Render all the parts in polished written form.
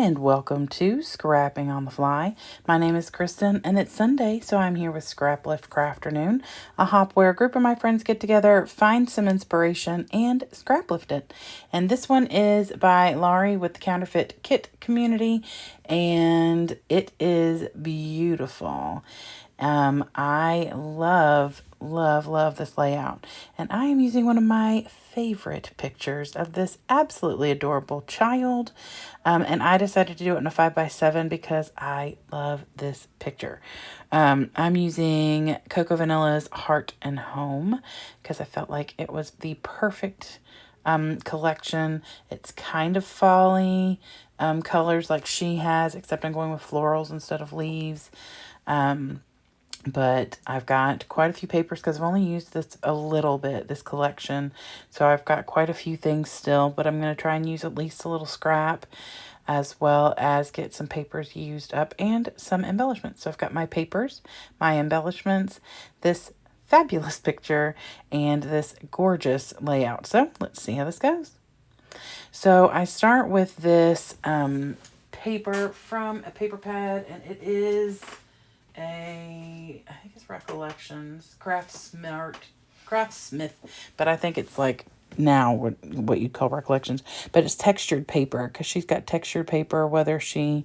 and welcome to Scrapping on the Fly. My name is Kristen, and it's Sunday, so I'm here with Scraplift Crafternoon, a hop where a group of my friends get together, find some inspiration, and scraplift it. And this one is by Laurie with the Counterfeit Kit Community, and it is beautiful. I love this layout, and I am using one of my favorite pictures of this absolutely adorable child, and I decided to do it in a 5x7 because I love this picture. I'm using Coco Vanilla's Heart and Home because I felt like it was the perfect collection. It's kind of folly colors like she has, except I'm going with florals instead of leaves. But I've got quite a few papers because I've only used this a little bit, this collection. So I've got quite a few things still, but I'm going to try and use at least a little scrap as well as get some papers used up and some embellishments. So I've got my papers, my embellishments, this fabulous picture, and this gorgeous layout. So let's see how this goes. So I start with this paper from a paper pad, and it is I think it's Recollections, Craftsmith, but I think it's like now what you'd call Recollections, but it's textured paper because she's got textured paper, whether she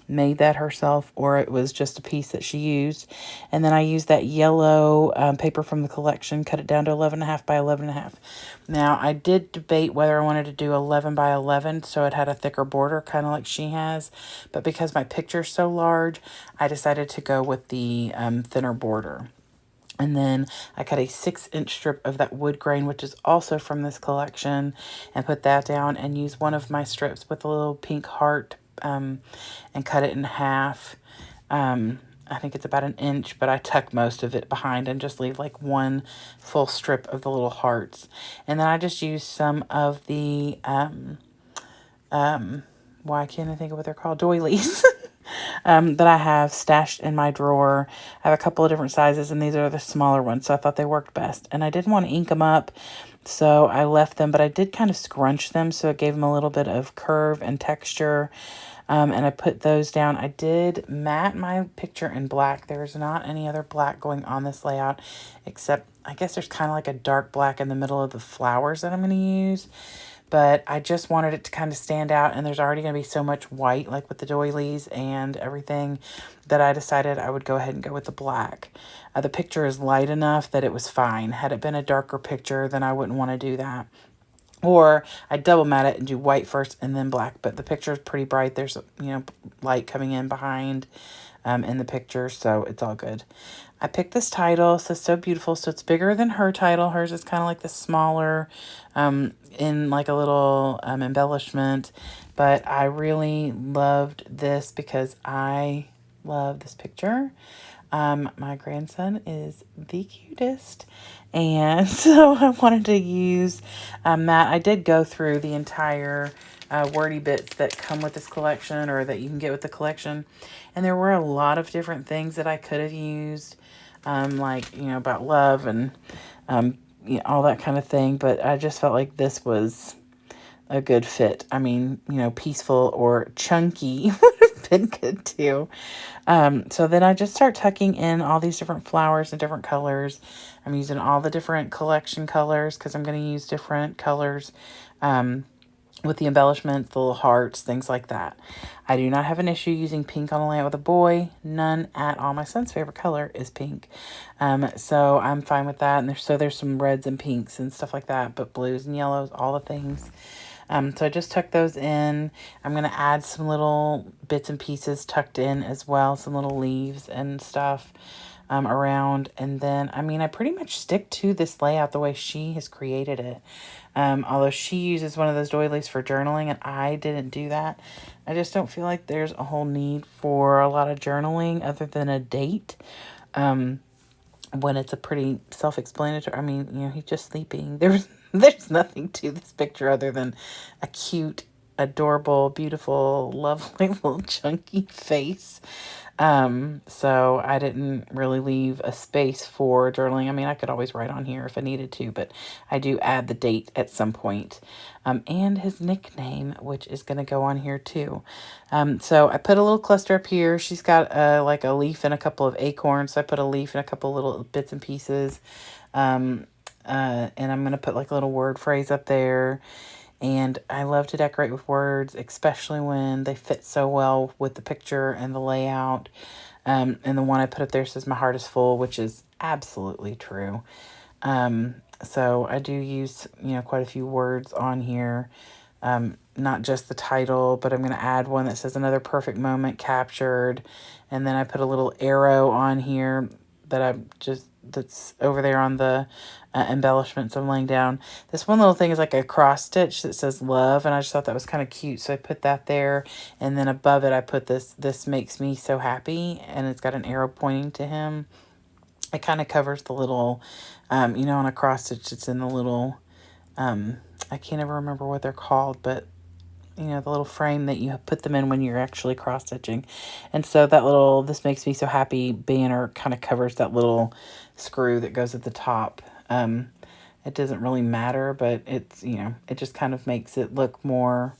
made that herself or it was just a piece that she used. And then I used that yellow paper from the collection, cut it down to 11.5 by 11.5. Now I did debate whether I wanted to do 11 by 11 so it had a thicker border, kind of like she has, but because my picture's so large, I decided to go with the thinner border. And then I cut a 6-inch strip of that wood grain, which is also from this collection, and put that down and use one of my strips with a little pink heart and cut it in half. I think it's about 1 inch, but I tuck most of it behind and just leave like one full strip of the little hearts. And then I just use some of the, why can't I think of what they're called? Doilies. That I have stashed in my drawer. I have a couple of different sizes, and these are the smaller ones, so I thought they worked best. And I didn't want to ink them up, so I left them, but I did kind of scrunch them, so it gave them a little bit of curve and texture. And I put those down. I did matte my picture in black. There's not any other black going on this layout, except I guess there's kind of like a dark black in the middle of the flowers that I'm going to use. But I just wanted it to kind of stand out, and there's already going to be so much white, like with the doilies and everything, that I decided I would go ahead and go with the black. The picture is light enough that it was fine. Had it been a darker picture, then I wouldn't want to do that. Or I double matte it and do white first and then black, but the picture is pretty bright. There's, light coming in behind in the picture, so it's all good. I picked this title, so So Beautiful, so it's bigger than her title. Hers is kind of like the smaller, in like a little embellishment, but I really loved this because I love this picture. My grandson is the cutest, and so I wanted to use that. I did go through the entire wordy bits that come with this collection, or that you can get with the collection, and there were a lot of different things that I could have used, like, about love and all that kind of thing, but I just felt like this was a good fit. I mean, peaceful or chunky would have been good too. So then I just start tucking in all these different flowers and different colors. I'm using all the different collection colors because I'm going to use different colors with the embellishments, the little hearts, things like that. I do not have an issue using pink on a layout with a boy. None at all. My son's favorite color is pink. So I'm fine with that. And there's some reds and pinks and stuff like that, but blues and yellows, all the things. So I just tucked those in. I'm going to add some little bits and pieces tucked in as well, some little leaves and stuff around. And then, I pretty much stick to this layout the way she has created it. Although she uses one of those doilies for journaling, and I didn't do that. I just don't feel like there's a whole need for a lot of journaling other than a date. When it's a pretty self-explanatory, he's just sleeping. There's nothing to this picture other than a cute adorable, beautiful, lovely little chunky face. So I didn't really leave a space for journaling. I mean, I could always write on here if I needed to, but I do add the date at some point. And his nickname, which is going to go on here too. So I put a little cluster up here. She's got like a leaf and a couple of acorns. So I put a leaf and a couple little bits and pieces. And I'm going to put like a little word phrase up there. And I love to decorate with words, especially when they fit so well with the picture and the layout. And the one I put up there says, "My heart is full," which is absolutely true. So I do use, quite a few words on here. Not just the title, but I'm going to add one that says "Another perfect moment captured." And then I put a little arrow on here that that's over there on the embellishments I'm laying down. This one little thing is like a cross stitch that says "love," and I just thought that was kind of cute, so I put that there. And then above it I put this makes me so happy, and it's got an arrow pointing to him. It kind of covers the little on a cross stitch it's in the little I can't ever remember what they're called, but the little frame that you put them in when you're actually cross stitching. And so that little "this makes me so happy" banner kind of covers that little screw that goes at the top. It doesn't really matter, but it's, it just kind of makes it look more,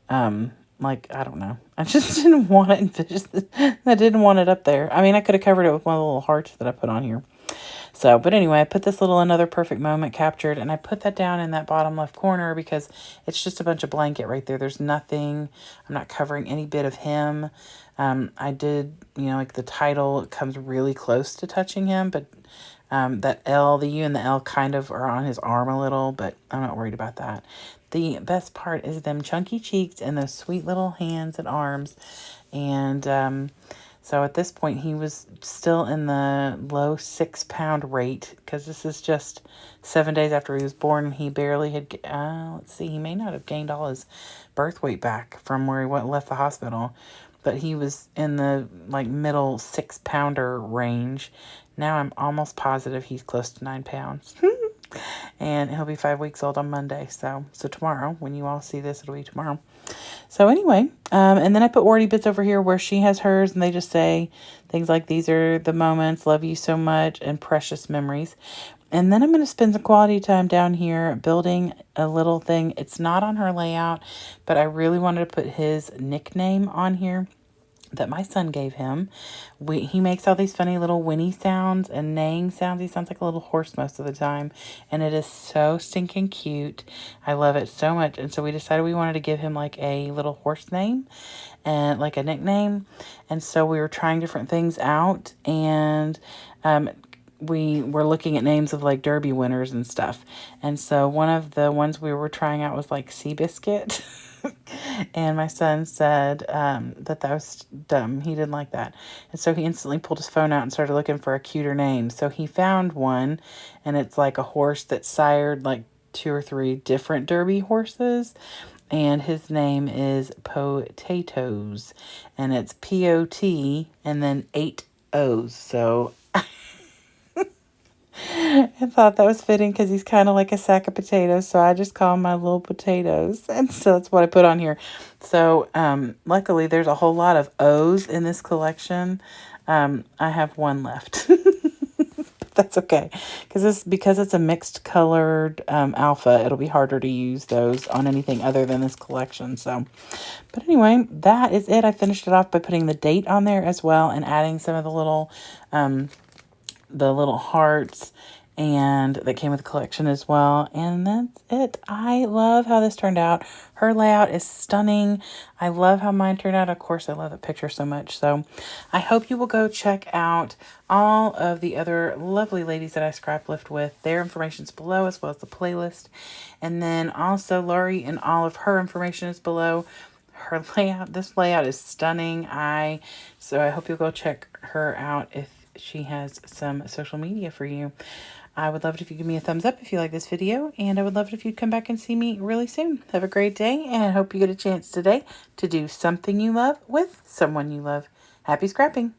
like, I don't know. I just didn't want it. I didn't want it up there. I mean, I could have covered it with one of the little hearts that I put on here. So, but anyway, I put this little "another perfect moment captured," and I put that down in that bottom left corner because it's just a bunch of blanket right there. There's nothing, I'm not covering any bit of him. I did, like the title, it comes really close to touching him, but that L, the U and the L kind of are on his arm a little, but I'm not worried about that. The best part is them chunky cheeks and those sweet little hands and arms. And so at this point, he was still in the low 6-pound rate, because this is just 7 days after he was born, and he barely had, let's see, he may not have gained all his birth weight back from where he left the hospital, but he was in the like middle 6-pounder range. Now I'm almost positive he's close to 9 pounds. And he'll be 5 weeks old on Monday. So tomorrow, when you all see this, it'll be tomorrow. So anyway, and then I put wordy bits over here where she has hers, and they just say things like, "These are the moments, love you so much," and "precious memories." And then I'm going to spend some quality time down here building a little thing. It's not on her layout, but I really wanted to put his nickname on here that my son gave him. He makes all these funny little whinny sounds and neighing sounds. He sounds like a little horse most of the time, and it is so stinking cute. I love it so much. And so we decided we wanted to give him like a little horse name and like a nickname. And so we were trying different things out, and we were looking at names of like Derby winners and stuff. And so one of the ones we were trying out was like Seabiscuit. And my son said that was dumb. He didn't like that. And so he instantly pulled his phone out and started looking for a cuter name. So he found one, and it's like a horse that sired like 2 or 3 different Derby horses. And his name is Potatoes. And it's P-O-T and then 8 O's. So I thought that was fitting because he's kind of like a sack of potatoes. So I just call him my little potatoes. And so that's what I put on here. So luckily there's a whole lot of O's in this collection. I have one left. But that's okay. Because it's a mixed colored alpha, it'll be harder to use those on anything other than this collection. So, but anyway, that is it. I finished it off by putting the date on there as well and adding some of the little hearts and that came with the collection as well. And that's it. I love how this turned out. Her layout is stunning. I love how mine turned out. Of course, I love the picture so much. So I hope you will go check out all of the other lovely ladies that I scrap lift with. Their information is below, as well as the playlist. And then also Laurie, and all of her information is below. Her layout, this layout is stunning. So I hope you'll go check her out if she has some social media for you. I would love it if you give me a thumbs up if you like this video, and I would love it if you'd come back and see me really soon. Have a great day, and I hope you get a chance today to do something you love with someone you love. Happy scrapping!